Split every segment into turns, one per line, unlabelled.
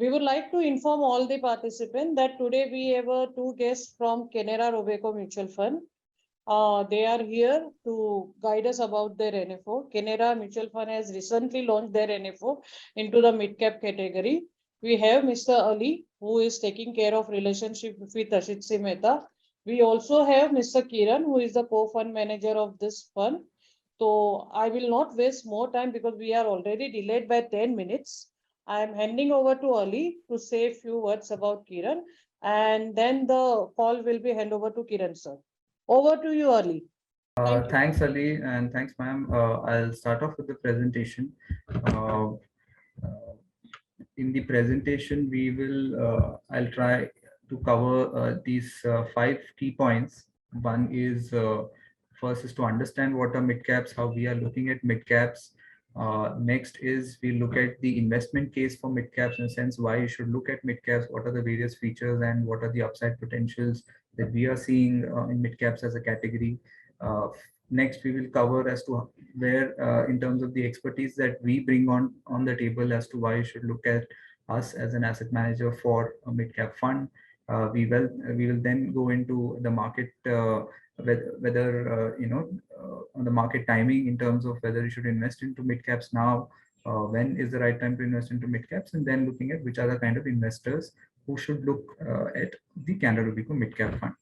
We would like to inform all the participants that today we have two guests from Canara Robeco Mutual Fund. They are here to guide us about their NFO. Canara Mutual Fund has recently launched their NFO into the mid-cap category. We have Mr. Ali, who is taking care of relationship with Ashit C. Mehta. We also have Mr. Kiran, who is the co-fund manager of this fund. So I will not waste more time because we are already delayed by 10 minutes. I am handing over to Ali to say a few words about Kiran, and then the call will be handed over to Kiran, sir. Over to you, Ali. Thank you.
Thanks, Ali, and thanks, ma'am. I'll start off with the presentation. Uh, in the presentation, I'll try to cover these 5 key points. One is first is to understand what are mid caps, how we are looking at mid caps. Next is we look at the investment case for mid caps, in a sense why you should look at mid caps, what are the various features and what are the upside potentials that we are seeing in mid caps as a category. Next, we will cover as to where, in terms of the expertise that we bring on the table, as to why you should look at us as an asset manager for a mid cap fund. We will then go into the market, whether on the market timing in terms of whether you should invest into mid caps now, when is the right time to invest into mid caps, and then looking at which are the kind of investors who should look at the Canara Robeco mid cap fund.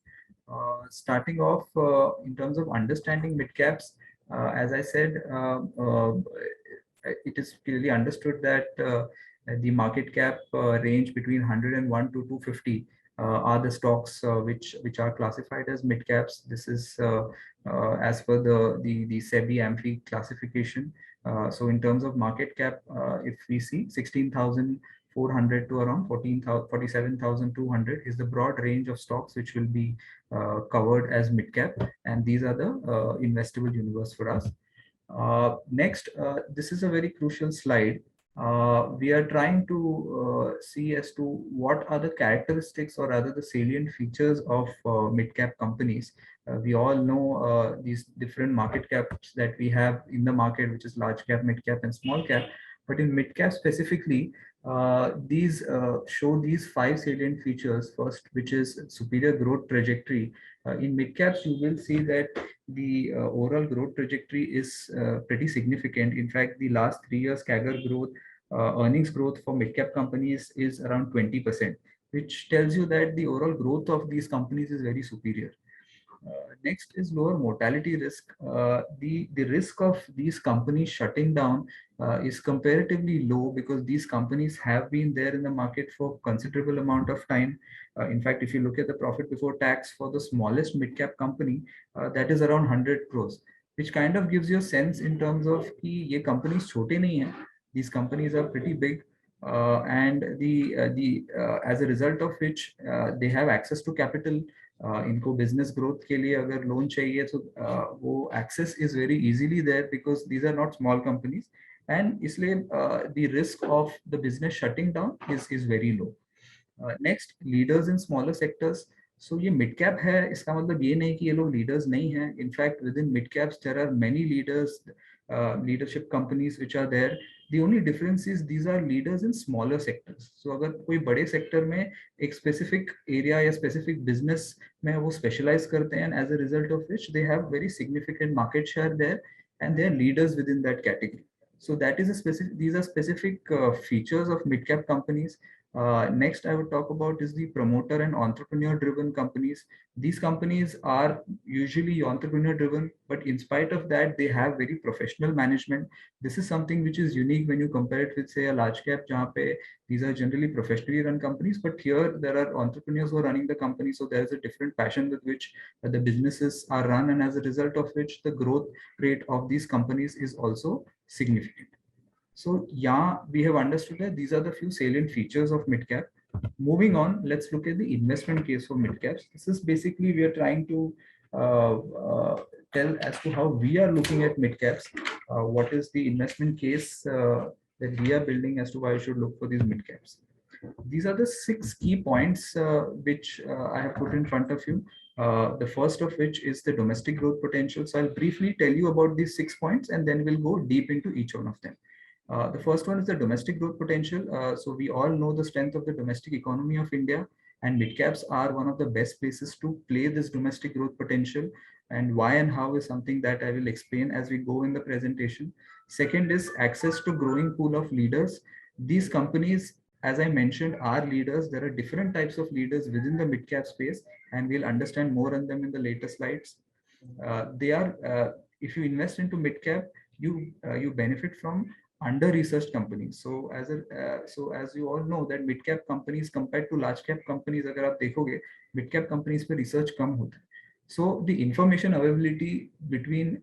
Starting off in terms of understanding mid caps, as I said, it is clearly understood that the market cap range between 101 to 250 are the stocks which are classified as mid caps. This is as per the SEBI AMFI classification. So in terms of market cap, if we see 16,400 to around 47,200 is the broad range of stocks which will be covered as mid cap, and these are the investable universe for us. Next, this is a very crucial slide. We are trying to see as to what are the characteristics or rather the salient features of mid-cap companies. We all know these different market caps that we have in the market, which is large cap, mid-cap and small cap. But in mid-cap specifically, these show these 5 salient features. First, which is superior growth trajectory. In mid-caps, you will see that the overall growth trajectory is pretty significant. In fact, the last 3 years CAGR growth, earnings growth for mid-cap companies is around 20%, which tells you that the overall growth of these companies is very superior. Next is lower mortality risk. The risk of these companies shutting down is comparatively low because these companies have been there in the market for considerable amount of time. In fact, if you look at the profit before tax for the smallest mid-cap company, that is around 100 crores, which kind of gives you a sense in terms of कि ये companies छोटे नहीं हैं. These companies are pretty big, and as a result of which they have access to capital. इनको business growth के लिए अगर loan चाहिए तो वो access is very easily there because these are not small companies, and इसलिए the risk of the business shutting down is very low. Next, leaders in smaller sectors. So ये mid cap है, इसका मतलब ये नहीं कि ये लोग लीडर्स नहीं हैं. In fact within mid caps there are many leaders, leadership companies which are there. The only difference is these are leaders in smaller sectors. So अगर कोई बड़े सेक्टर में एक specific area या specific business में वो specialize करते हैं, and as a result of which they have very significant market share there, and they are leaders within that category. So that is a specific. These are specific features of mid-cap companies. Next, I would talk about is the promoter and entrepreneur-driven companies. These companies are usually entrepreneur-driven, but in spite of that, they have very professional management. This is something which is unique when you compare it with, say, a large cap, जहाँ पे these are generally professionally run companies, but here there are entrepreneurs who are running the company, so there is a different passion with which the businesses are run, and as a result of which the growth rate of these companies is also significant. So yeah, we have understood that these are the few salient features of mid-cap. Moving on, let's look at the investment case for mid-caps. This is basically, we are trying to tell as to how we are looking at mid-caps. What is the investment case that we are building as to why you should look for these mid-caps. These are the 6 key points which I have put in front of you. The first of which is the domestic growth potential. So I'll briefly tell you about these 6 points and then we'll go deep into each one of them. The first one is the domestic growth potential. So we all know the strength of the domestic economy of India, and mid caps are one of the best places to play this domestic growth potential. And why and how is something that I will explain as we go in the presentation. Second is access to growing pool of leaders. These companies, as I mentioned, are leaders. There are different types of leaders within the mid cap space, and we'll understand more on them in the later slides. They are, if you invest into mid cap, you benefit from under researched companies. So as you all know that mid cap companies compared to large cap companies, अगर आप देखोगे mid cap companies पे research कम होता है. So the information availability between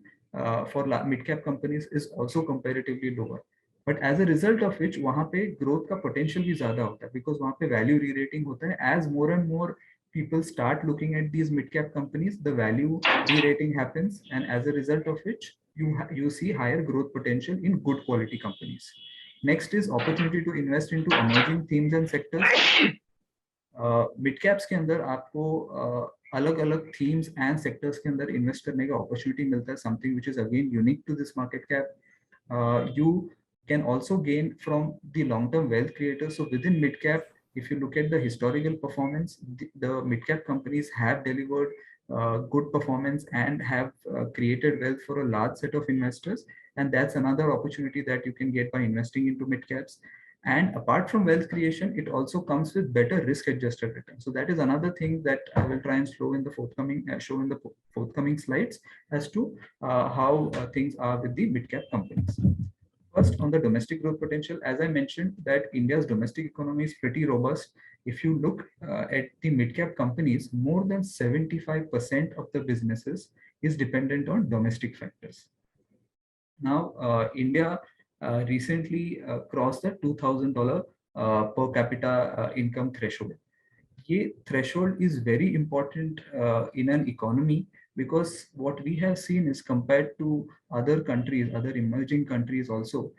for mid cap companies is also comparatively lower. But as a result of which वहाँ पे growth का potential भी ज़्यादा होता है, because वहाँ पे value re-rating होता है. As more and more people start looking at these mid cap companies, the value re-rating happens, and as a result of which you see higher growth potential in good quality companies. Next is opportunity to invest into emerging themes and sectors. Mid caps के अंदर आपको अलग अलग themes and sectors के अंदर invest करने का opportunity मिलता है, something which is again unique to this market cap. You can also gain from the long term wealth creators. So within mid cap, if you look at the historical performance, the mid cap companies have delivered good performance and have created wealth for a large set of investors, and that's another opportunity that you can get by investing into mid caps. And apart from wealth creation, it also comes with better risk adjusted return. So that is another thing that I will try and show in the forthcoming slides as to how things are with the mid cap companies. First, on the domestic growth potential, as I mentioned, that India's domestic economy is pretty robust. If you look at the mid cap companies, more than 75% of the businesses is dependent on domestic factors. Now, India recently crossed the $2,000 per capita income threshold. This threshold is very important in an economy, because what we have seen is, compared to other countries, other emerging countries also,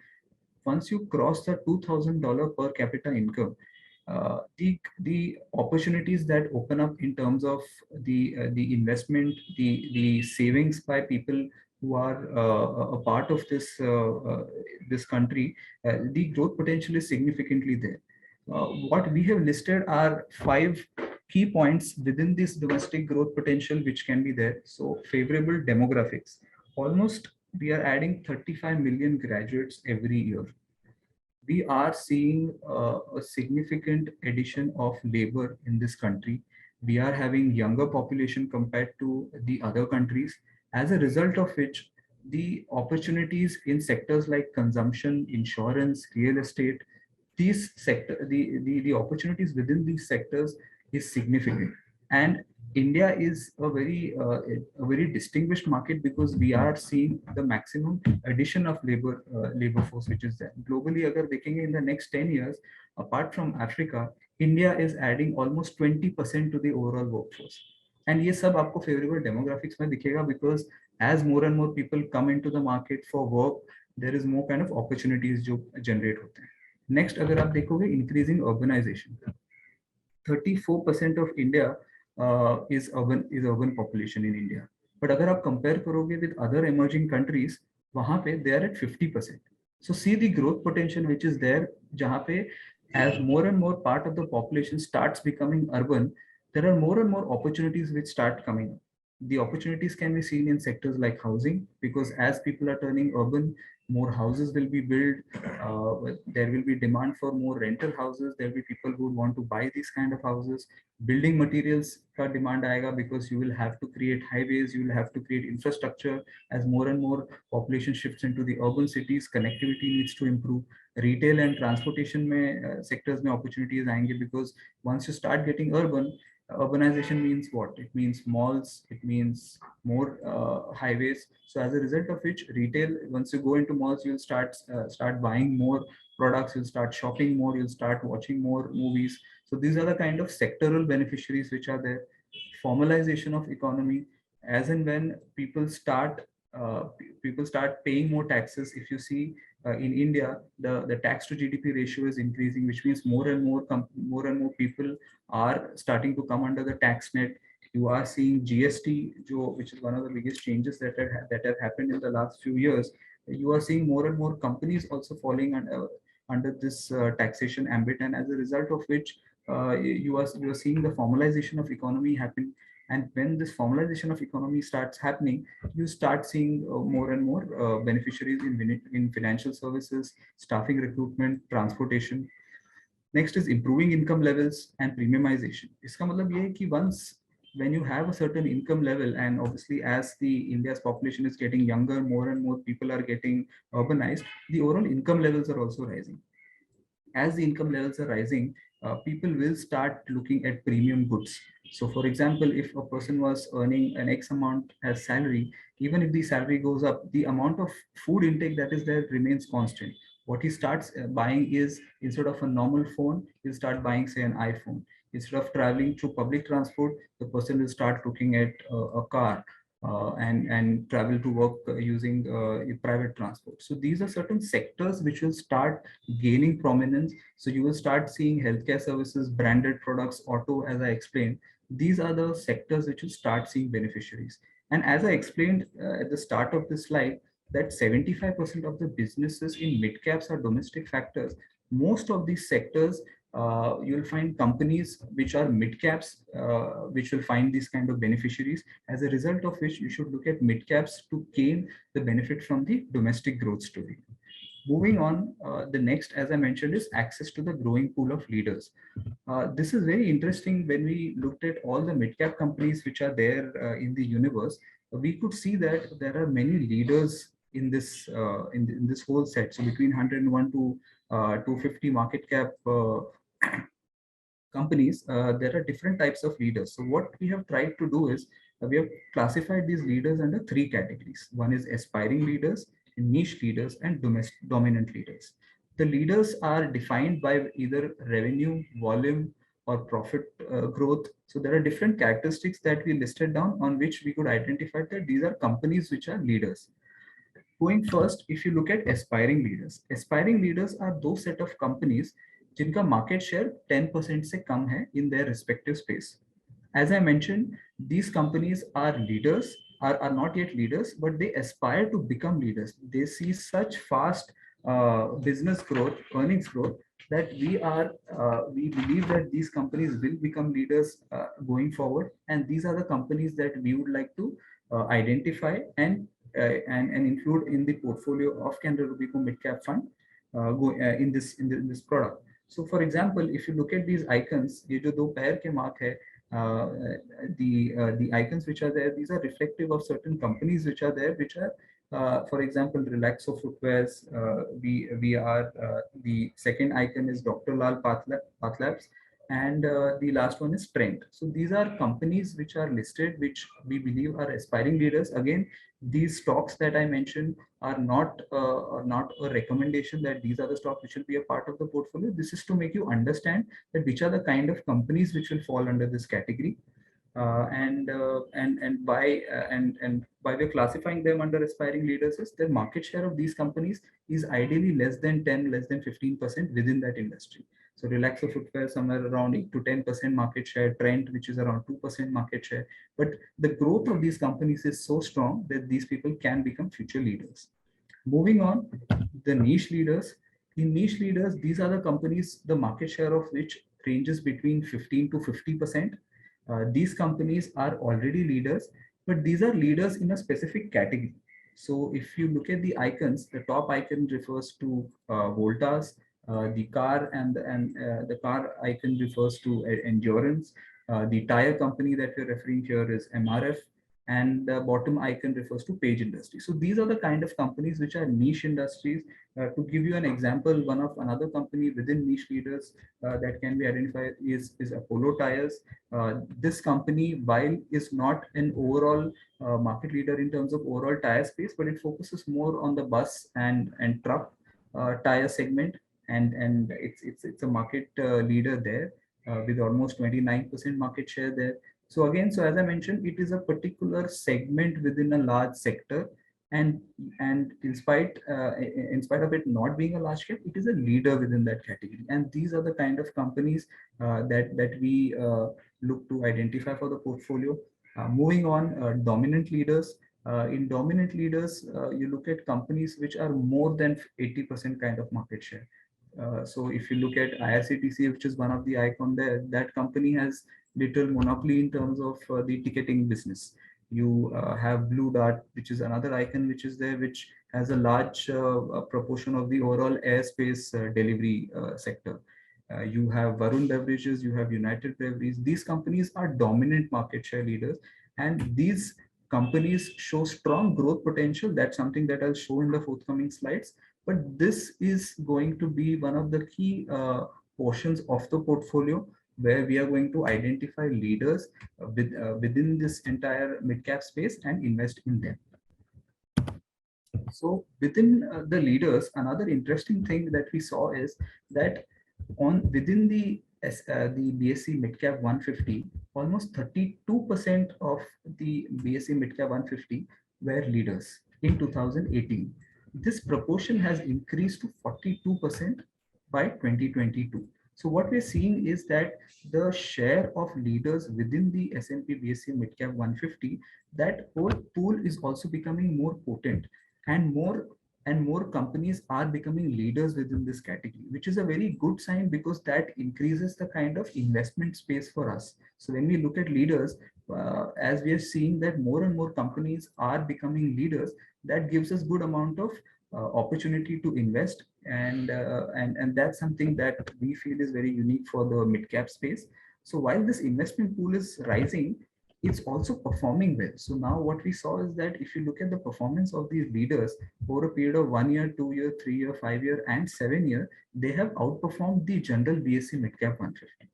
once you cross the $2,000 per capita income, the opportunities that open up in terms of the investment, the savings by people who are a part of this country, the growth potential is significantly there. What we have listed are 5 key points within this domestic growth potential which can be there. So favorable demographics. Almost we are adding 35 million graduates every year. We are seeing a significant addition of labor in this country. We are having younger population compared to the other countries, as a result of which the opportunities in sectors like consumption, insurance, real estate, the opportunities within these sectors is significant. And India is a very distinguished market, because we are seeing the maximum addition of labor force which is there. Globally, agar dekhenge in the next 10 years, apart from Africa, India is adding almost 20% to the overall workforce. And ये सब आपको favorable demographics में दिखेगा, because as more and more people come into the market for work, there is more kind of opportunities जो generate होते हैं. Next, अगर आप देखोगे increasing urbanization, 34% of India is urban population in India. But अगर आप compare करोगे with other emerging countries, वहाँ पे they are at 50%. So see the growth potential which is there, जहाँ पे as more and more part of the population starts becoming urban, there are more and more opportunities which start coming up. The opportunities can be seen in sectors like housing, because as people are turning urban, more houses will be built. There will be demand for more rental houses. There will be people who want to buy these kind of houses. Building materials ka demand aayega, because you will have to create highways, you will have to create infrastructure. As more and more population shifts into the urban cities, connectivity needs to improve. Retail and transportation sectors mein opportunities aayenge, because once you start getting urbanization means what? It means malls, it means more highways. So as a result of which, retail, once you go into malls, you'll start buying more products, you'll start shopping more, you'll start watching more movies. So these are the kind of sectoral beneficiaries which are there. Formalization of economy, as and when people start paying more taxes. If you see in India, the tax to GDP ratio is increasing, which means more and more people are starting to come under the tax net. You are seeing GST, which is one of the biggest changes that have happened in the last few years. you are seeing more and more companies also falling under this taxation ambit, and as a result of which you are seeing the formalization of economy happen. And when this formalization of economy starts happening, you start seeing more and more beneficiaries in financial services, staffing, recruitment, transportation. Next is improving income levels and premiumization. इसका मतलब ये है कि once when you have a certain income level, and obviously as the India's population is getting younger, more and more people are getting urbanized, the overall income levels are also rising. As the income levels are rising, people will start looking at premium goods. So, for example, if a person was earning an X amount as salary, even if the salary goes up, the amount of food intake that is there remains constant. What he starts buying is, instead of a normal phone, he'll start buying, say, an iPhone. Instead of traveling through public transport, the person will start looking at a car. And travel to work using private transport. So these are certain sectors which will start gaining prominence. So you will start seeing healthcare services, branded products, auto, as I explained. These are the sectors which will start seeing beneficiaries. And as I explained at the start of this slide, that 75% of the businesses in mid caps are domestic factors. Most of these sectors, you'll find companies which are mid caps, which will find these kind of beneficiaries, as a result of which you should look at mid caps to gain the benefit from the domestic growth story. Moving on, the next, as I mentioned, is access to the growing pool of leaders. This is very interesting. When we looked at all the mid cap companies which are there in the universe, we could see that there are many leaders in this in this whole set. So between 101 to 250 market cap companies, there are different types of leaders. So what we have tried to do is we have classified these leaders under three categories. One is aspiring leaders, niche leaders, and dominant leaders. The leaders are defined by either revenue, volume, or profit growth. So there are different characteristics that we listed down on which we could identify that these are companies which are leaders. Going first, if you look at aspiring leaders are those set of companies जिनका market share 10% से कम है in their respective space. As I mentioned, these companies are leaders, are not yet leaders, but they aspire to become leaders. They see such fast business growth, earnings growth, that we believe that these companies will become leaders going forward. And these are the companies that we would like to identify and include in the portfolio of Canara Robeco Mid Cap Fund in this product. So, for example, if you look at these icons, ये जो दो पैर के mark है, the icons which are there, these are reflective of certain companies which are there, which are, for example, Relaxo Footwears. We are the second icon is Dr. Lal Pathlabs, and the last one is Trent. So these are companies which are listed, which we believe are aspiring leaders. Again, these stocks that I mentioned are not a recommendation that these are the stocks which will be a part of the portfolio. This is to make you understand that which are the kind of companies which will fall under this category. And by we're classifying them under aspiring leaders, is their market share of these companies is ideally less than 10, less than 15% within that industry. So Relaxo Footwear somewhere around 8 to 10% market share, Trent which is around 2% market share. But the growth of these companies is so strong that these people can become future leaders. Moving on, the niche leaders. In niche leaders, these are the companies, the market share of which ranges between 15 to 50%. These companies are already leaders, but these are leaders in a specific category. So if you look at the icons, the top icon refers to Voltas, the car and the car icon refers to endurance. The tire company that we're referring here is MRF, and the bottom icon refers to Page Industry. So these are the kind of companies which are niche industries. To give you an example, one of another company within niche leaders that can be identified is Apollo Tires. This company, while is not an overall market leader in terms of overall tire space, but it focuses more on the bus and truck tire segment, and it's a market leader there with almost 29% market share there. So again, so as I mentioned, it is a particular segment within a large sector, and in spite of it not being a large cap, it is a leader within that category. And these are the kind of companies that we look to identify for the portfolio. Moving on, dominant leaders. In dominant leaders, you look at companies which are more than 80% kind of market share. So if you look at IRCTC, which is one of the icon there, that company has little monopoly in terms of the ticketing business. You have Blue Dart, which is another icon which is there, which has a large proportion of the overall airspace delivery sector. You have Varun Beverages, you have United Breweries. These companies are dominant market share leaders, and these companies show strong growth potential. That's something that I'll show in the forthcoming slides. But this is going to be one of the key portions of the portfolio where we are going to identify leaders within this entire mid-cap space and invest in them. So within the leaders, another interesting thing that we saw is that within the BSE Midcap 150, almost 32% of the BSE Midcap 150 were leaders in 2018. This proportion has increased to 42% by 2022. So what we're seeing is that the share of leaders within the S&P BSE Midcap 150, that whole pool is also becoming more potent, and more companies are becoming leaders within this category, which is a very good sign because that increases the kind of investment space for us. So when we look at leaders, as we are seeing that more and more companies are becoming leaders, that gives us good amount of opportunity to invest, and that's something that we feel is very unique for the mid cap space. So while this investment pool is rising, it's also performing well. So now what we saw is that if you look at the performance of these leaders over a period of 1 year, 2 year, 3 year, 5 year, and 7 year, they have outperformed the general BSE Midcap 150.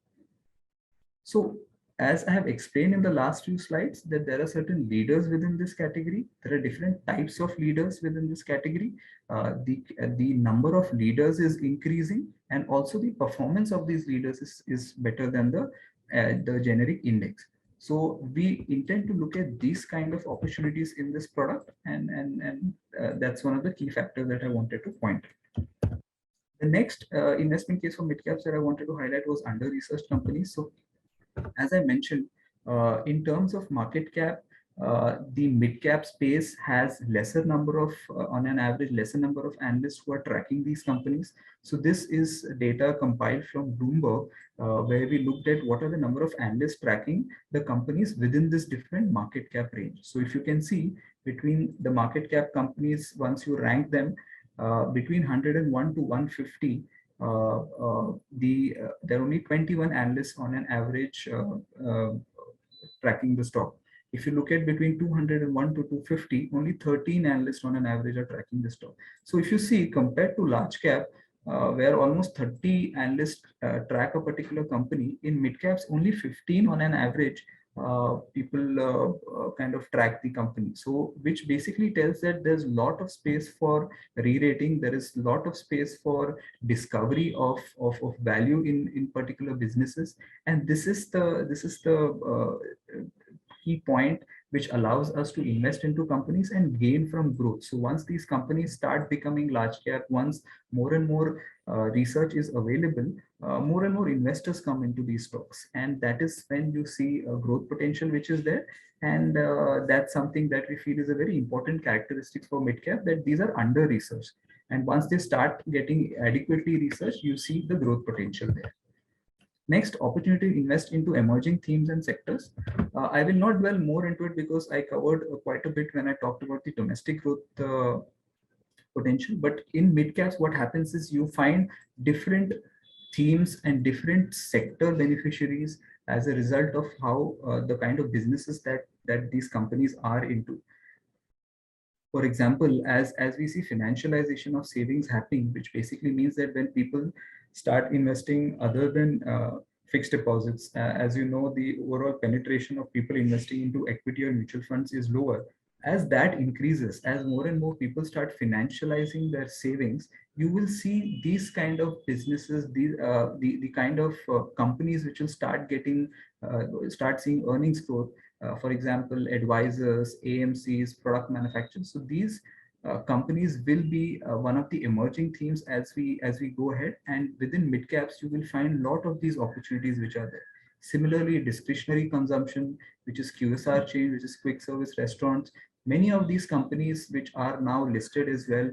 So as I have explained in the last few slides, that there are certain leaders within this category. There are different types of leaders within this category. The number of leaders is increasing, and also the performance of these leaders is better than the generic index. So we intend to look at these kind of opportunities in this product, and that's one of the key factors that I wanted to point. The next investment case for midcaps that I wanted to highlight was under-researched companies. So as I mentioned, in terms of market cap, the mid-cap space has lesser number of, on an average, lesser number of analysts who are tracking these companies. So this is data compiled from Bloomberg, where we looked at what are the number of analysts tracking the companies within this different market cap range. So if you can see between the market cap companies, once you rank them, between 101 to 150, there are only 21 analysts on an average tracking the stock. If you look at between 201 to 250, only 13 analysts on an average are tracking the stock. So if you see, compared to large cap, where almost 30 analysts track a particular company, in mid caps only 15 on an average people kind of track the company. So which basically tells that there's a lot of space for re-rating. There is a lot of space for discovery of value in particular businesses, and this is the key point which allows us to invest into companies and gain from growth. So once these companies start becoming large cap, once more and more research is available, more and more investors come into these stocks, and that is when you see a growth potential which is there. And that's something that we feel is a very important characteristic for midcap, that these are under researched, and once they start getting adequately researched, you see the growth potential there. Next, opportunity to invest into emerging themes and sectors. I will not dwell more into it because I covered quite a bit when I talked about the domestic growth potential. But in mid caps, what happens is you find different themes and different sector beneficiaries as a result of how the kind of businesses that these companies are into. For example, as we see financialization of savings happening, which basically means that when people start investing other than fixed deposits, as you know, the overall penetration of people investing into equity or mutual funds is lower. As that increases, as more and more people start financializing their savings, you will see these kind of businesses, the kind of companies which will start seeing earnings growth. For example, advisors, AMCs, product manufacturers. So these companies will be one of the emerging themes as we go ahead. And within mid caps, you will find a lot of these opportunities which are there. Similarly, discretionary consumption, which is QSR chain, which is quick service restaurants, many of these companies which are now listed as well,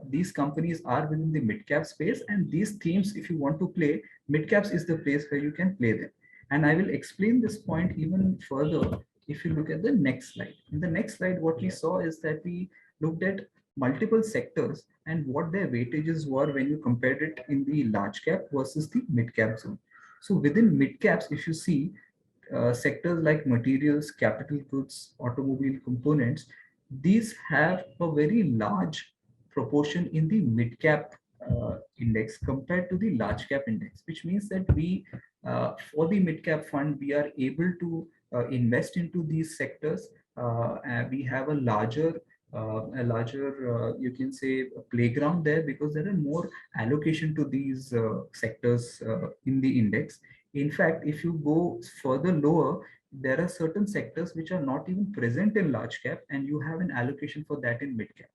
these companies are within the mid cap space, and these themes, if you want to play, mid caps is the place where you can play them. And I will explain this point even further if you look at the next slide. In the next slide, what we saw is that we looked at multiple sectors and what their weightages were when you compared it in the large cap versus the mid cap zone. So within mid caps, if you see sectors like materials, capital goods, automobile components, these have a very large proportion in the mid cap index compared to the large cap index, which means that we, for the mid cap fund, we are able to invest into these sectors. And we have a larger you can say a playground there, because there are more allocation to these sectors in the index. In fact, if you go further lower, there are certain sectors which are not even present in large cap, and you have an allocation for that in mid cap.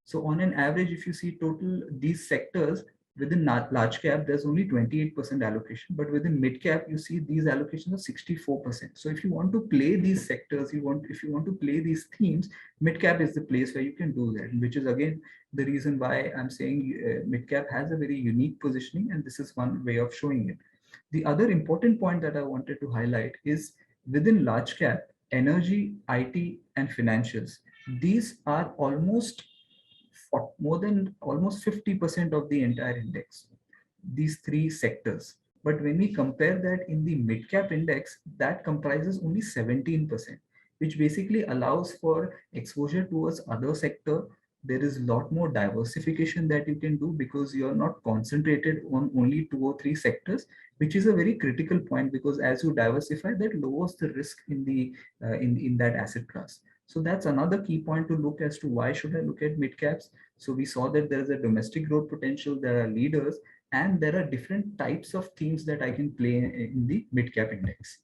So on an average, if you see total these sectors within large cap, there's only 28% allocation, but within mid cap, you see these allocations are 64%. So if you want to play these sectors, if you want to play these themes, mid cap is the place where you can do that, which is again the reason why I'm saying mid cap has a very unique positioning, and this is one way of showing it. The other important point that I wanted to highlight is within large cap, energy, IT, and financials. These are almost more than almost 50% of the entire index, these three sectors. But when we compare that in the mid cap index, that comprises only 17%, which basically allows for exposure towards other sector. There is a lot more diversification that you can do because you are not concentrated on only 2 or 3 sectors, which is a very critical point, because as you diversify, that lowers the risk in the in that asset class. So that's another key point to look as to why should I look at mid caps. So we saw that there is a domestic growth potential, there are leaders, and there are different types of themes that I can play in the mid cap index.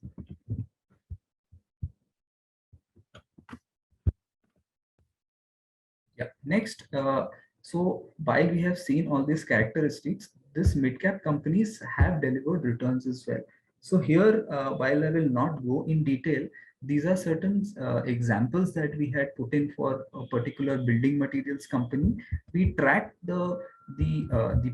Yeah. Next, so while we have seen all these characteristics, this mid cap companies have delivered returns as well. So here, while I will not go in detail, these are certain examples that we had put in for a particular building materials company. We tracked the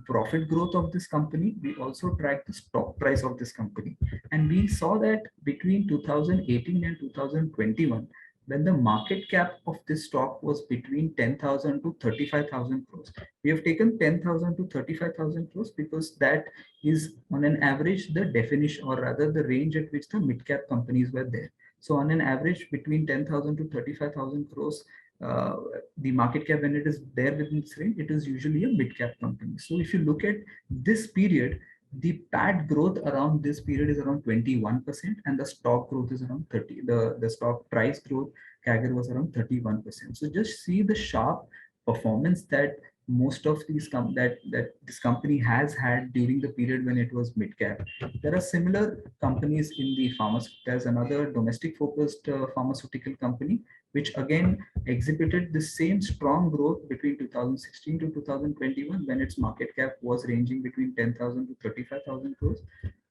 profit growth of this company. We also tracked the stock price of this company, and we saw that between 2018 and 2021, when the market cap of this stock was between 10,000 to 35,000 crores. We have taken 10,000 to 35,000 crores because that is on an average the definition, or rather the range at which the mid cap companies were there. So on an average between 10,000 to 35,000 crores, the market cap, when it is there within this range, it is usually a mid cap company. So if you look at this period, the PAT growth around this period is around 21%, and the stock growth is around 30. The stock price growth CAGR was around 31%. So just see the sharp performance that most of these that this company has had during the period when it was mid cap. There are similar companies in the pharmaceutical. There's another domestic focused pharmaceutical company which again exhibited the same strong growth between 2016 to 2021, when its market cap was ranging between 10,000 to 35,000 crores.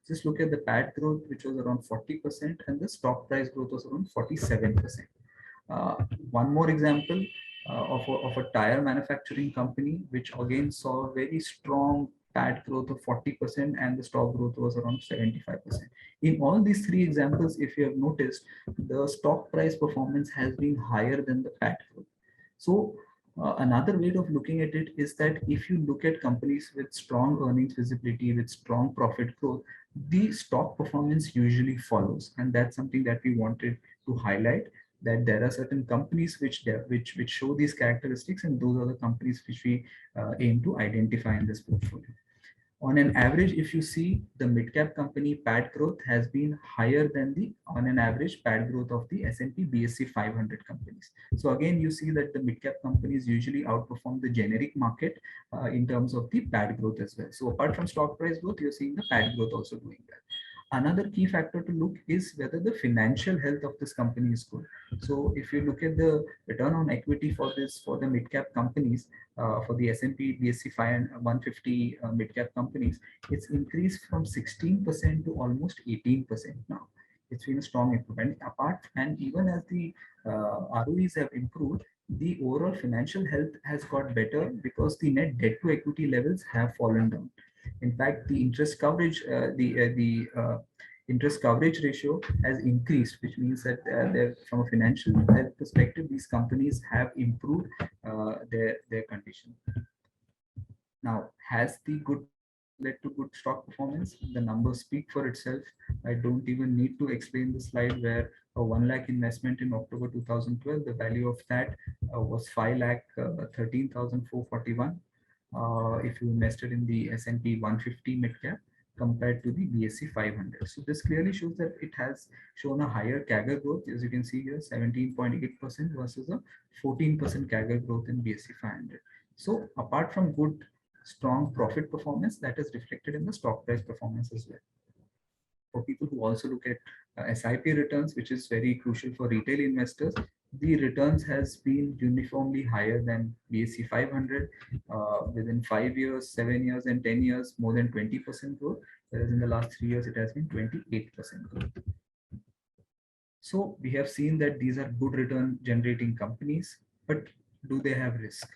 Just look at the PAT growth, which was around 40%, and the stock price growth was around 47%. One more example of a tire manufacturing company, which again saw a very strong PAT growth of 40%, and the stock growth was around 75%. In all these three examples, if you have noticed, the stock price performance has been higher than the PAT growth. So another way of looking at it is that if you look at companies with strong earnings visibility, with strong profit growth, the stock performance usually follows. And that's something that we wanted to highlight, that there are certain companies which show these characteristics, and those are the companies which we aim to identify in this portfolio. On an average, if you see, the mid-cap company PAT growth has been higher than the on an average PAT growth of the S&P BSE 500 companies. So again, you see that the mid-cap companies usually outperform the generic market in terms of the PAT growth as well. So apart from stock price growth, you're seeing the PAT growth also doing that. Another key factor to look is whether the financial health of this company is good. So if you look at the return on equity for the mid cap companies, for the S&P BSE 150 mid cap companies, it's increased from 16% to almost 18% now. It's been a strong improvement. And even as the ROEs have improved, the overall financial health has got better because the net debt to equity levels have fallen down. In fact, the interest coverage ratio has increased, which means that from a financial health perspective, these companies have improved their condition. Now, has the good performance led to good stock performance? The numbers speak for itself. I don't even need to explain the slide where a 1 lakh investment in October 2012, the value of that was 5 lakh 13,441. If you invested in the S&P 150 mid cap compared to the BSE 500. So this clearly shows that it has shown a higher CAGR growth, as you can see here, 17.8% versus a 14% CAGR growth in BSE 500. So apart from good, strong profit performance, that is reflected in the stock price performance as well. For people who also look at SIP returns, which is very crucial for retail investors, the returns has been uniformly higher than BSE 500 within 5 years, 7 years, and 10 years, more than 20% growth, whereas in the last 3 years, it has been 28% growth. So we have seen that these are good return generating companies, but do they have risk?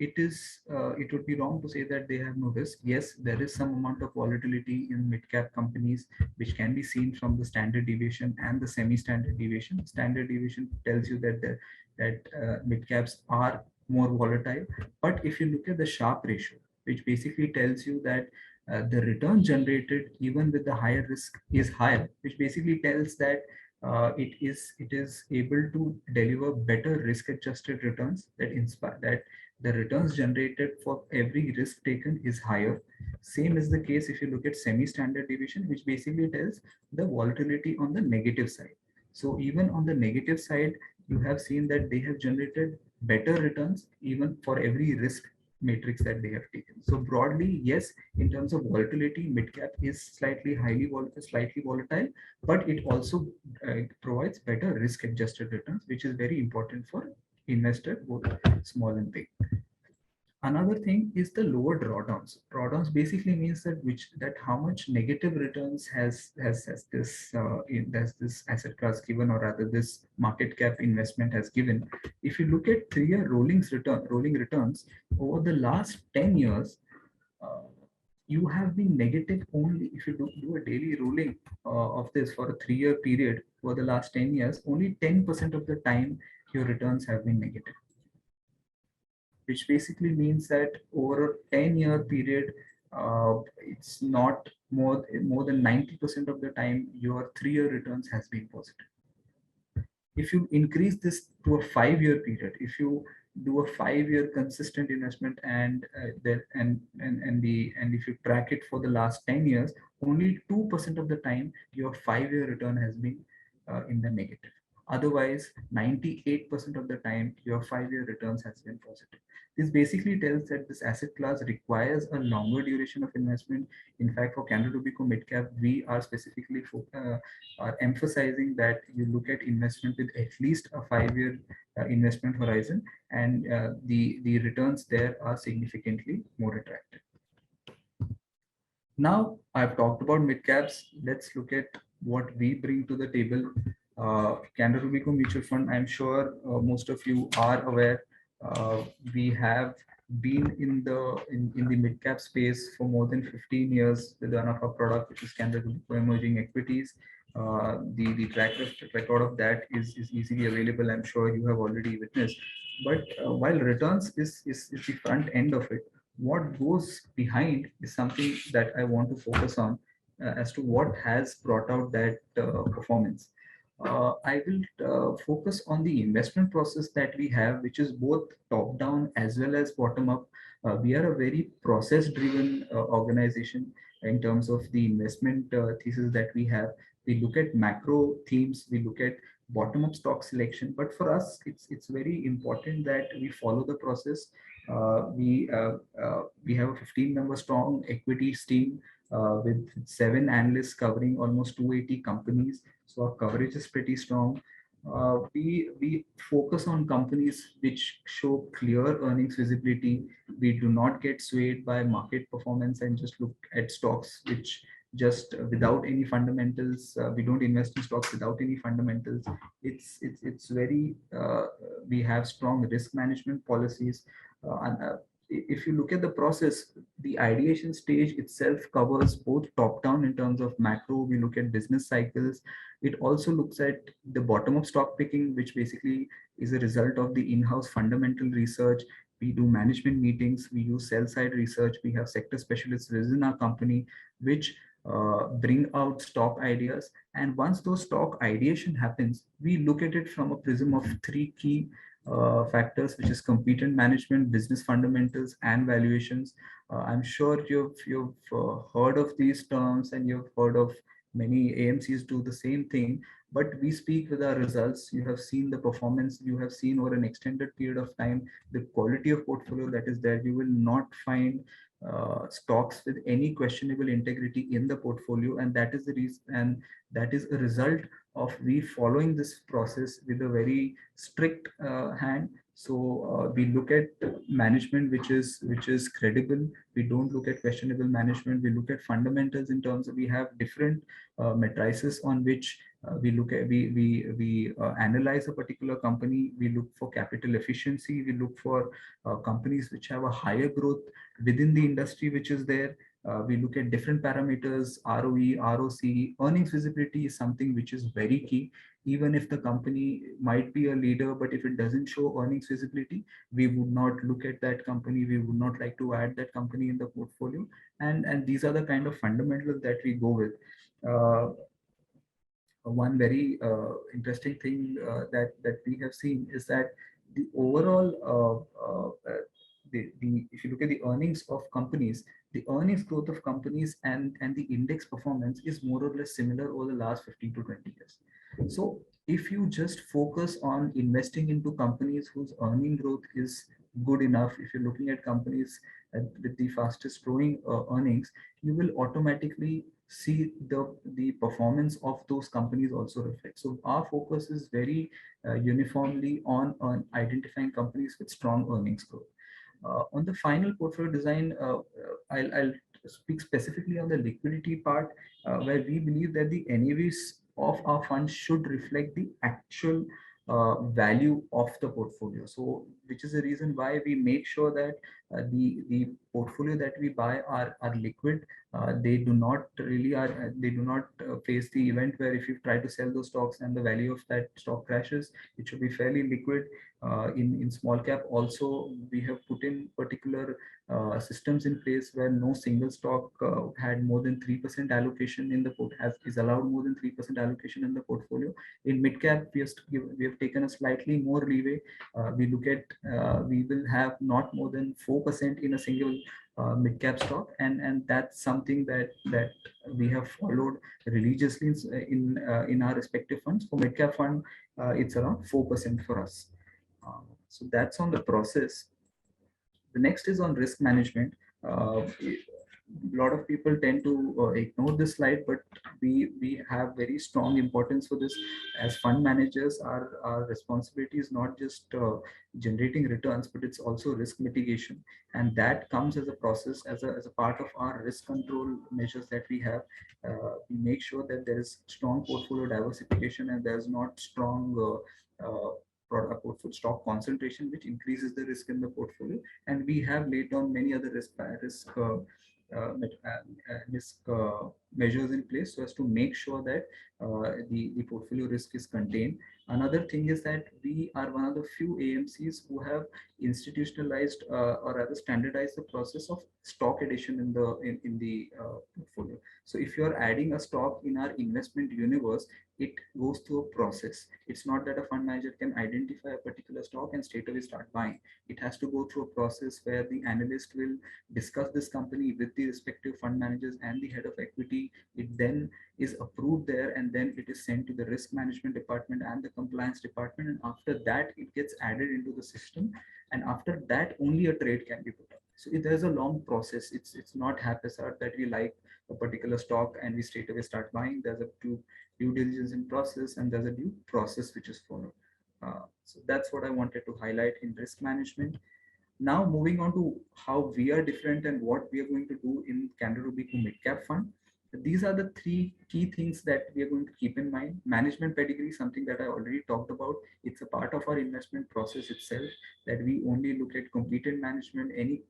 It would be wrong to say that they have no risk. Yes, there is some amount of volatility in mid-cap companies, which can be seen from the standard deviation and the semi-standard deviation. Standard deviation tells you that mid-caps are more volatile. But if you look at the Sharpe ratio, which basically tells you that the return generated even with the higher risk is higher, which basically tells that it is able to deliver better risk-adjusted returns that the returns generated for every risk taken is higher. Same is the case if you look at semi-standard deviation, which basically tells the volatility on the negative side. So even on the negative side, you have seen that they have generated better returns even for every risk matrix that they have taken. So broadly, yes, in terms of volatility, mid-cap is slightly volatile, but it also provides better risk-adjusted returns, which is very important for investor, both small and big. Another thing is the lower drawdowns. Drawdowns basically means that how much negative returns has this asset class given, or rather this market cap investment has given. If you look at 3-year rolling returns over the last 10 years, you have been negative only if you do a daily rolling of this for a 3-year period for the last 10 years. Only 10% of the time your returns have been negative, which basically means that over a 10-year period, it's not more than 90% of the time your 3-year returns has been positive. If you increase this to a 5-year period, if you do a 5-year consistent investment and if you track it for the last 10 years, only 2% of the time your 5-year return has been in the negative. Otherwise, 98% of the time your 5-year returns has been positive. This basically tells that this asset class requires a longer duration of investment. In fact, for Canara Robeco Midcap, we are specifically are emphasizing that you look at investment with at least a 5-year investment horizon, and the returns there are significantly more attractive. Now, I've talked about mid-caps. Let's look at what we bring to the table. Canara Robeco Mutual Fund, I'm sure most of you are aware. We have been in the mid-cap space for more than 15 years with one of our product, which is Canara Robeco Emerging Equities. The track record of that is easily available. I'm sure you have already witnessed. But while returns is the front end of it, what goes behind is something that I want to focus on as to what has brought out that performance. I will focus on the investment process that we have, which is both top down as well as bottom up. We are a very process driven organization in terms of the investment thesis that we have. We look at macro themes, we look at bottom up stock selection, but for us it's very important that we follow the process. We have a 15-member strong equities team with 7 analysts covering almost 280 companies. So our coverage is pretty strong. We focus on companies which show clear earnings visibility. We do not get swayed by market performance and just look at stocks which just without any fundamentals. We don't invest in stocks without any fundamentals. It's very we have strong risk management policies. If you look at the process, the ideation stage itself covers both top down in terms of macro. We look at business cycles. It also looks at the bottom up stock picking, which basically is a result of the in-house fundamental research. We do management meetings, we use sell side research, we have sector specialists within our company, which bring out stock ideas. And once those stock ideation happens, we look at it from a prism of three key factors, which is competent management, business fundamentals, and valuations. I'm sure you've heard of these terms, and you've heard of many AMCs do the same thing, but we speak with our results. You have seen the performance, you have seen over an extended period of time the quality of portfolio that is there. You will not find stocks with any questionable integrity in the portfolio, and that is the reason, and that is a result of we following this process with a very strict hand. So we look at management which is credible. We don't look at questionable management. We look at fundamentals in terms of we have different matrices on which we look at we analyze a particular company. We look for capital efficiency. We look for companies which have a higher growth within the industry which is there. We look at different parameters, ROE, ROC. Earnings visibility is something which is very key. Even if the company might be a leader, but if it doesn't show earnings visibility, we would not look at that company. We would not like to add that company in the portfolio. And these are the kind of fundamentals that we go with. One very interesting thing that we have seen is that the overall if you look at the earnings of companies, the earnings growth of companies and the index performance is more or less similar over the last 15 to 20 years. So if you just focus on investing into companies whose earning growth is good enough, if you're looking at companies with the fastest growing earnings, you will automatically see the performance of those companies also reflect. So our focus is very uniformly on identifying companies with strong earnings growth. On the final portfolio design, I'll speak specifically on the liquidity part, where we believe that the NAVs of our funds should reflect the actual value of the portfolio. So, which is the reason why we make sure that the portfolio that we buy are liquid. They do not really they do not face the event where if you try to sell those stocks and the value of that stock crashes. It should be fairly liquid. In small cap also, we have put in particular systems in place where no single stock had more than 3% allocation in the is allowed more than 3% allocation in the portfolio. In mid cap, we have taken a slightly more leeway. We look at we will have not more than 4% in a single mid cap stock, and that's something that we have followed religiously in our respective funds. For mid cap fund, it's around 4% for us. So that's on the process. The next is on risk management. A lot of people tend to ignore this slide, but we have very strong importance for this. As fund managers, our responsibility is not just generating returns, but it's also risk mitigation, and that comes as a process, as a part of our risk control measures that we have. We make sure that there is strong portfolio diversification and there's not strong product portfolio stock concentration, which increases the risk in the portfolio. And we have laid down many other risk measures in place so as to make sure that the portfolio risk is contained. Another thing is that we are one of the few AMCs who have institutionalized or rather standardized the process of stock addition in the portfolio. So if you are adding a stock in our investment universe, it goes through a process. It's not that a fund manager can identify a particular stock and straight away start buying. It has to go through a process where the analyst will discuss this company with the respective fund managers and the head of equity. It then is approved there, and then it is sent to the risk management department and the compliance department. And after that, it gets added into the system. And after that, only a trade can be put up. So there's a long process. It's not haphazard that we like a particular stock and we straight away start buying. There's a due diligence in process, and there's a due process which is followed. So that's what I wanted to highlight in risk management. Now moving on to how we are different and what we are going to do in Canara Robeco Mid Cap Fund. These are the three key things that we are going to keep in mind. Management pedigree, something that I already talked about. It's a part of our investment process itself, that we only look at competent management. Any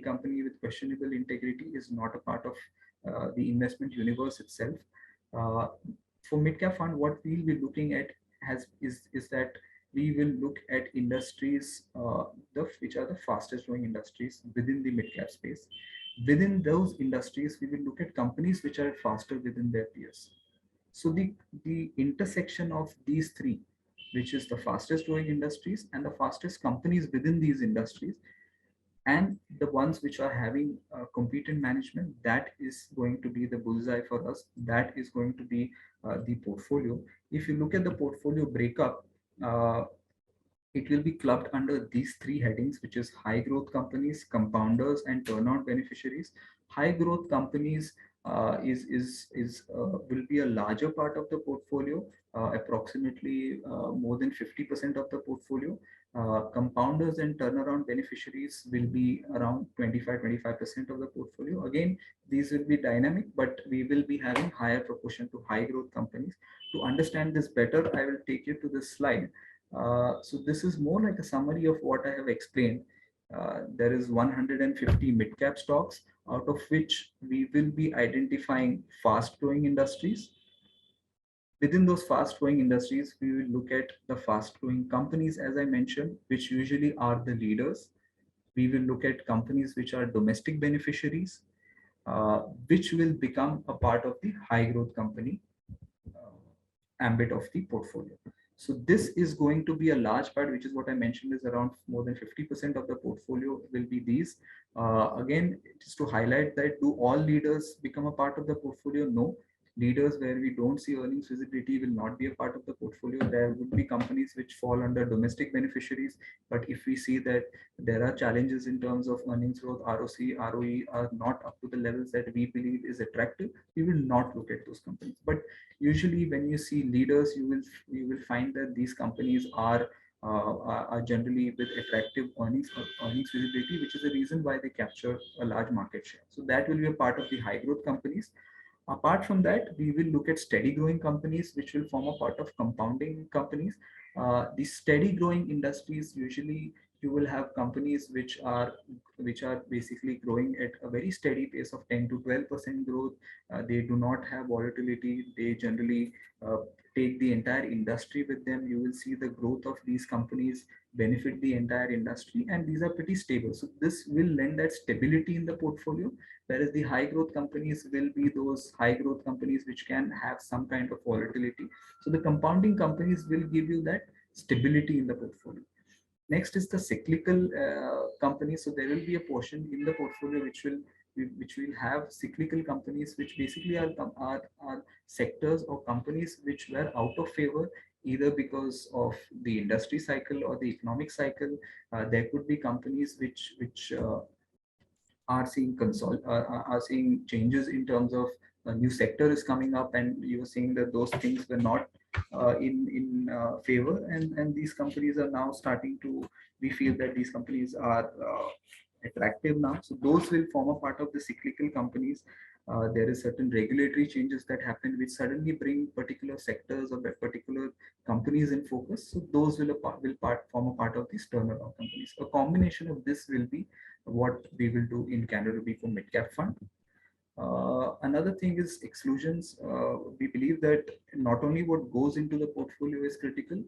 company with questionable integrity is not a part of the investment universe itself. Uh, for mid cap fund, what we'll be looking at is that we will look at industries which are the fastest growing industries within the mid cap space. Within those industries, we will look at companies which are faster within their peers. So the intersection of these three, which is the fastest growing industries and the fastest companies within these industries, and the ones which are having competent management, that is going to be the bullseye for us. That is going to be the portfolio. If you look at the portfolio breakup, uh, it will be clubbed under these three headings, which is high growth companies, compounders, and turnout beneficiaries. High growth companies will be a larger part of the portfolio, approximately more than 50% of the portfolio. Compounders and turnaround beneficiaries will be around 25% of the portfolio. Again, these will be dynamic, but we will be having higher proportion to high growth companies. To understand this better, I will take you to this slide. So this is more like a summary of what I have explained. There is 150 mid-cap stocks, out of which we will be identifying fast-growing industries. Within those fast-growing industries, we will look at the fast-growing companies, as I mentioned, which usually are the leaders. We will look at companies which are domestic beneficiaries, which will become a part of the high-growth company ambit of the portfolio. So this is going to be a large part, which is what I mentioned, is around more than 50% of the portfolio will be these. Again, just to highlight that, do all leaders become a part of the portfolio? No. Leaders where we don't see earnings visibility will not be a part of the portfolio. There would be companies which fall under domestic beneficiaries. But if we see that there are challenges in terms of earnings growth, ROC, ROE are not up to the levels that we believe is attractive, we will not look at those companies. But usually when you see leaders, you will find that these companies are generally with attractive earnings visibility, which is the reason why they capture a large market share. So that will be a part of the high growth companies. Apart from that, we will look at steady growing companies, which will form a part of compounding companies. The steady growing industries, usually you will have companies which are basically growing at a very steady pace of 10 to 12% growth. They do not have volatility. They generally take the entire industry with them. You will see the growth of these companies benefit the entire industry, and these are pretty stable. So this will lend that stability in the portfolio, whereas the high growth companies will be those high growth companies which can have some kind of volatility. So the compounding companies will give you that stability in the portfolio. Next is the cyclical companies. So there will be a portion in the portfolio which will have cyclical companies, which basically are sectors or companies which were out of favor, either because of the industry cycle or the economic cycle. There could be companies which are seeing are seeing changes in terms of a new sector is coming up, and you were seeing that those things were not in favor, and these companies are now starting to, we feel that these companies are attractive now. So those will form a part of the cyclical companies. There is certain regulatory changes that happen which suddenly bring particular sectors or particular companies in focus. So those form a part of these turnaround companies. A combination of this will be what we will do in Canara Robeco Mid Cap Fund. Another thing is exclusions. We believe that not only what goes into the portfolio is critical,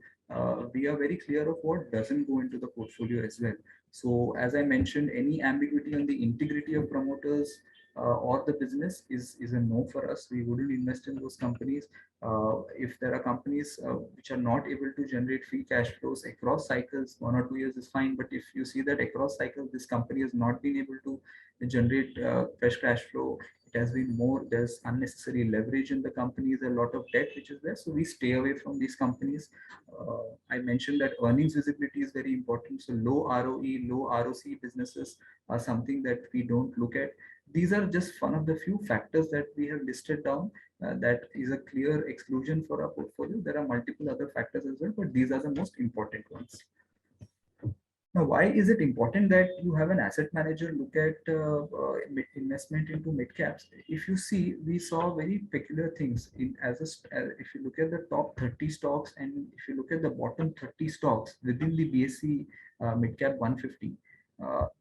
we are very clear of what doesn't go into the portfolio as well. So as I mentioned, any ambiguity on the integrity of promoters or the business is a no for us. We wouldn't invest in those companies. If there are companies which are not able to generate free cash flows across cycles, 1 or 2 years is fine. But if you see that across cycles, this company has not been able to generate fresh cash flow, has been more, there's unnecessary leverage in the companies, a lot of debt which is there. So we stay away from these companies. I mentioned that earnings visibility is very important. So low ROE, low ROC businesses are something that we don't look at. These are just one of the few factors that we have listed down that is a clear exclusion for our portfolio. There are multiple other factors as well, but these are the most important ones. Now, why is it important that you have an asset manager look at investment into mid caps? If you see, we saw very peculiar things in if you look at the top 30 stocks and if you look at the bottom 30 stocks within the BSE mid cap 150,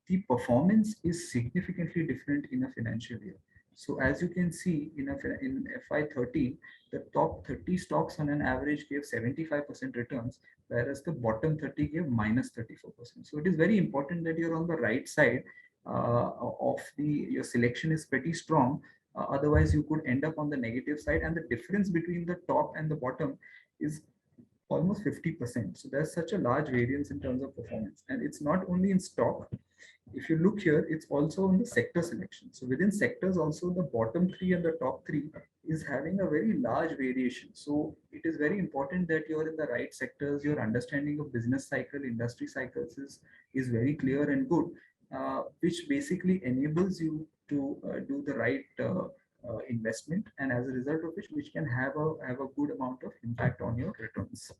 the performance is significantly different in a financial year. So as you can see in FY13, the top 30 stocks on an average gave 75% returns, whereas the bottom 30 gave minus 34%. So it is very important that you're on the right side of your selection is pretty strong. Otherwise, you could end up on the negative side, and the difference between the top and the bottom is almost 50%. So there's such a large variance in terms of performance, and it's not only in stock. If you look here, it's also on the sector selection. So within sectors also, the bottom three and the top three is having a very large variation. So it is very important that you're in the right sectors. Your understanding of business cycle, industry cycles is very clear and good, which basically enables you to do the right investment, and as a result of which can have a good amount of impact on your returns.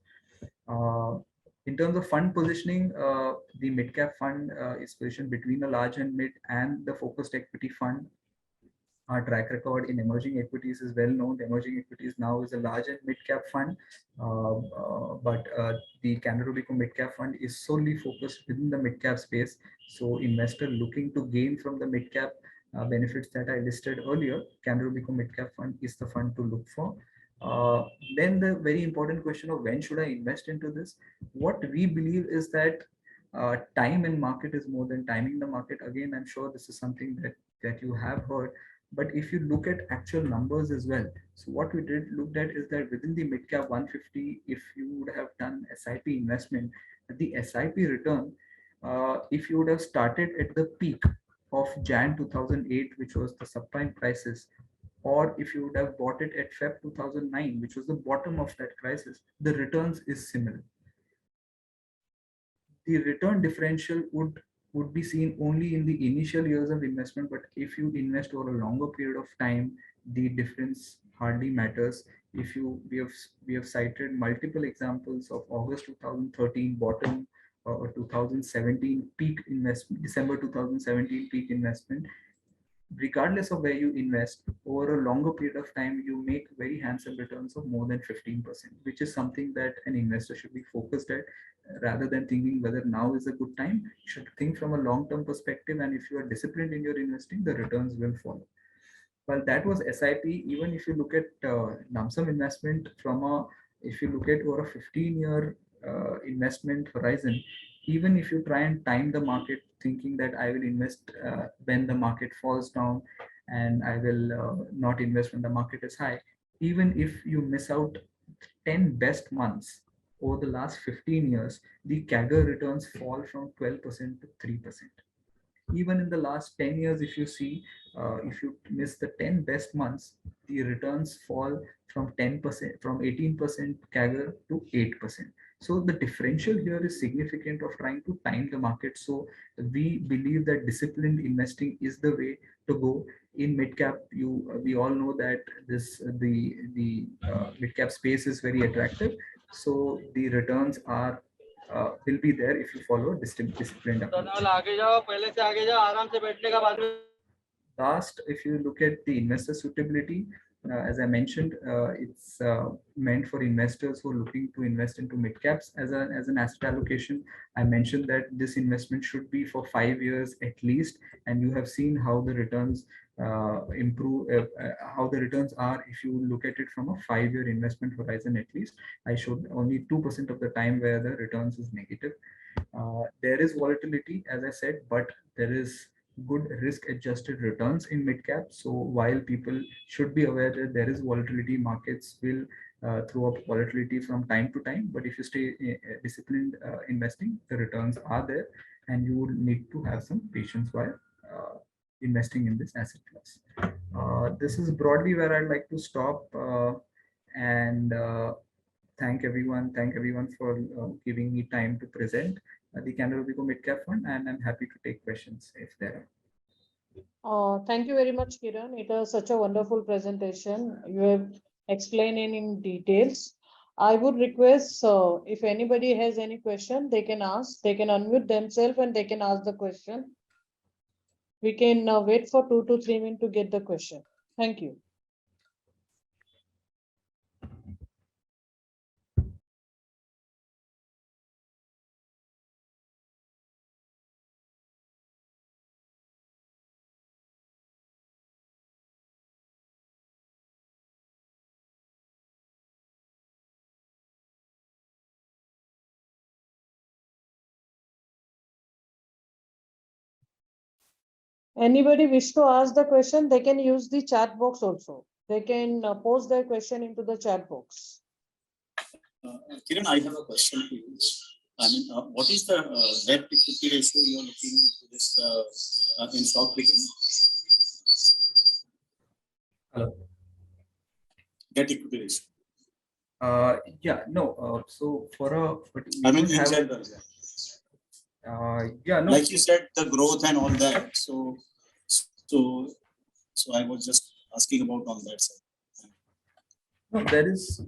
In terms of fund positioning, the mid cap fund is positioned between the large and mid and the focused equity fund. Our track record in emerging equities is well known. Emerging equities now is a large and mid cap fund, but the Canara Robeco mid cap fund is solely focused within the mid cap space. So investor looking to gain from the mid cap benefits that I listed earlier, Canara Robeco mid cap fund is the fund to look for. Then the very important question of when should I invest into this? What we believe is that time in market is more than timing the market. Again, I'm sure this is something that you have heard, but if you look at actual numbers as well, so what we looked at is that within the mid cap 150, if you would have done SIP investment, the SIP return, if you would have started at the peak of Jan 2008, which was the subprime crisis, or if you would have bought it at Feb 2009, which was the bottom of that crisis, the returns is similar. The return differential would be seen only in the initial years of investment, but if you invest over a longer period of time, the difference hardly matters. If we have cited multiple examples of August 2013 bottom or 2017 peak investment, December 2017 peak investment. Regardless of where you invest, over a longer period of time, you make very handsome returns of more than 15%, which is something that an investor should be focused at rather than thinking whether now is a good time. You should think from a long-term perspective, and if you are disciplined in your investing, the returns will follow. Well, that was SIP. Even if you look at lump sum investment if you look at over a 15-year investment horizon, even if you try and time the market thinking that I will invest when the market falls down and I will not invest when the market is high, even if you miss out 10 best months over the last 15 years, the CAGR returns fall from 12% to 3%. Even in the last 10 years, if you see, if you miss the 10 best months, the returns fall from 10%, from 18% CAGR to 8%. So the differential here is significant of trying to time the market. So we believe that disciplined investing is the way to go. In mid cap, we all know that the mid cap space is very attractive. So the returns will be there if you follow disciplined approach. Last, if you look at the investor suitability, as I mentioned, it's meant for investors who are looking to invest into mid caps as an asset allocation. I mentioned that this investment should be for 5 years at least, and you have seen how the returns improve, how the returns are if you look at it from a 5-year investment horizon at least. I showed only 2% of the time where the returns is negative. There is volatility, as I said, but there is good risk adjusted returns in mid cap. So while people should be aware that there is volatility, markets will throw up volatility from time to time, but if you stay disciplined investing, the returns are there, and you would need to have some patience while investing in this asset class. This is broadly where I'd like to stop and thank everyone for giving me time to present the Canara Robeco Mid Cap Fund, and I'm happy to take questions if there are.
Thank you very much, Kiran. It was such a wonderful presentation. You have explained in details. I would request if anybody has any question, they can ask. They can unmute themselves and they can ask the question. We can wait for 2 to 3 minutes to get the question. Thank you. Anybody wish to ask the question, they can use the chat box also. They can post their question into the chat box.
Kiran, I have a question to you. I mean, what is the debt equity ratio you are looking into this in stock picking?
Hello.
Debt equity ratio.
So for a,
I mean, in general, like you said, the growth and all that. So I was just asking about on that side.
No, there is.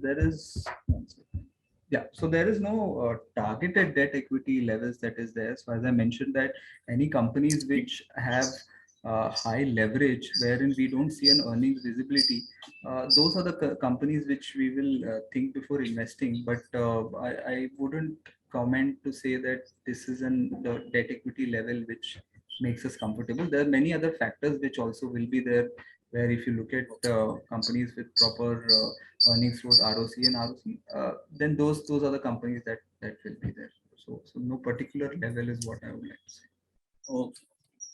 Yeah, so there is no targeted debt equity levels that is there. So as I mentioned that any companies which have high leverage wherein we don't see an earnings visibility, those are the companies which we will think before investing. But I wouldn't comment to say that this is the debt equity level which makes us comfortable. There are many other factors which also will be there, where if you look at companies with proper earnings growth, ROC and ROC, then those are the companies that will be there. So no particular level is what I would like to say.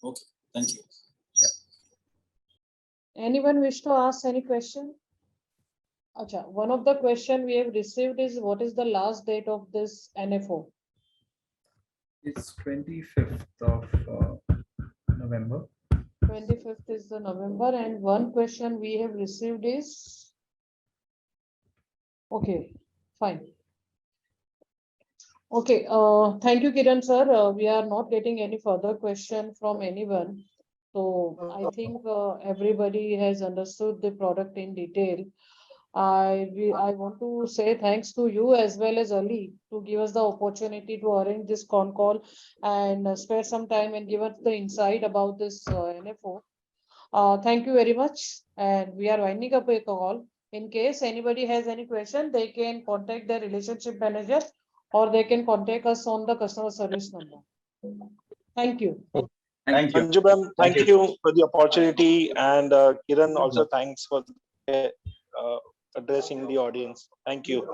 Okay, thank you.
Yeah.
Anyone wish to ask any question? Acha, one of the question we have received is what is the last date of this NFO?
It's 25th of November.
25th is the November, and one question we have received is, okay, fine. Okay, thank you, Kiran sir. We are not getting any further question from anyone. So I think everybody has understood the product in detail. I want to say thanks to you as well as Ali to give us the opportunity to arrange this con call and spare some time and give us the insight about this NFO. Thank you very much. And we are winding up a call. In case anybody has any question, they can contact their relationship manager or they can contact us on the customer service number. Thank you.
Thank you.
Anju ma'am, thank you for the opportunity, and Kiran also thanks for addressing the audience. Thank you.